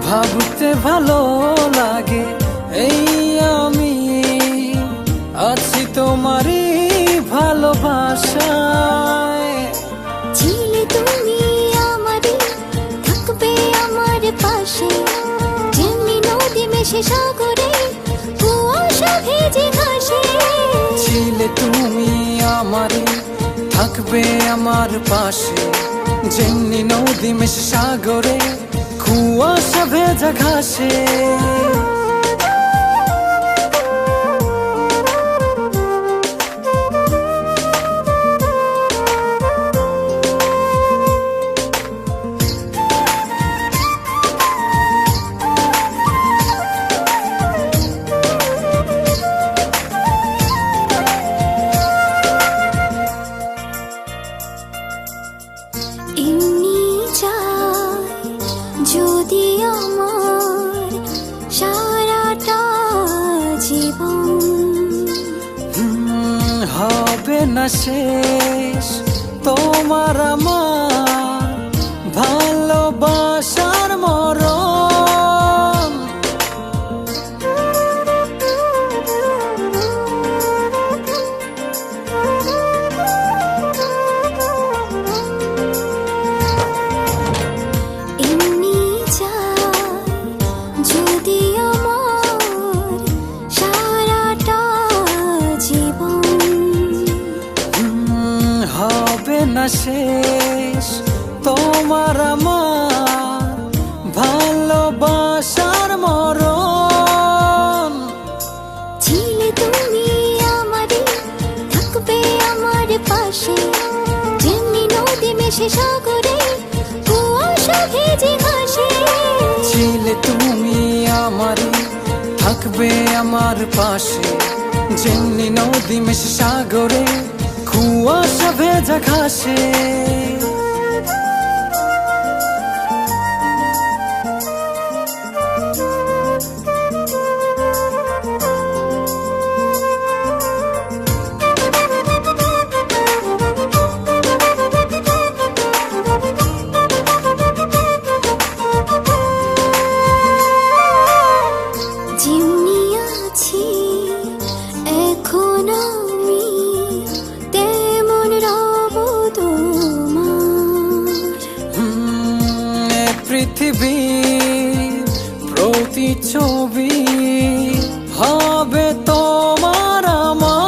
ভাবতে ভালো লাগে এই আমি আছি তোমারই ভালোবাসায়। ছিলে তুমি আমারই, থাকবে আমার পাশে, যেমনি নদী মেশে সাগরে, কুয়াশা ভেজে ঘাসে। ছিলে তুমি আমারই, থাকবে আমার পাশে, যেমনি নদী মেশে সাগরে, কুয়াশা ভেজা ঘাসে। এমনি চাই যদি আমার সারাটা জীবন, হবে না শেষ তোমার আমার ভালোবাসার মরণ। এমনি চাই যদি আমার সারাটা জীবন, হবে না শেষ তোমার আমার ভালোবাসার মরণ। ছিলে তুমি আমারই, থাকবে আমার পাশে, যেমনি নদী মেশে সাগরে, কুয়াশা ভেজে ঘাসে। ছিলে তুমি আমারই, থাকবে আমার পাশে, যেমনি নদী মেশে সাগরে, কুয়াশা ভেজা ঘাসে। যেমনি আছি এখন আমি, তেমন রব তোমার। পৃথিবীর প্রতিচ্ছবি হবে তোমার আমার।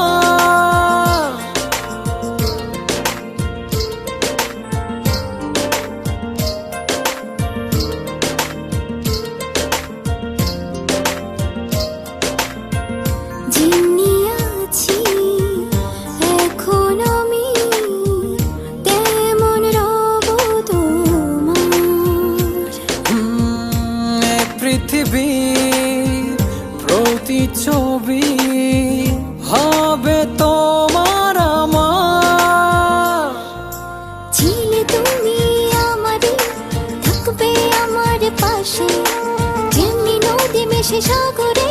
যেমনি আছি এখন আমি, তেমন রব তোমার। পৃথিবীর প্রতিচ্ছবি হবে তোমার আমার। ছিলে তুমি আমারই, থাকবে আমার পাশে, যেমনি নদী মেশে সাগরে,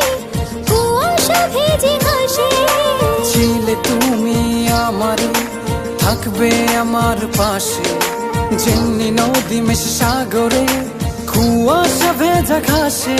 কুয়াশা ভেজে ঘাসে। ছিলে তুমি আমারই, থাকবে আমার পাশে, যেমনি নদী মেশে সাগরে, কুয়াশা ভেজা ঘাসে।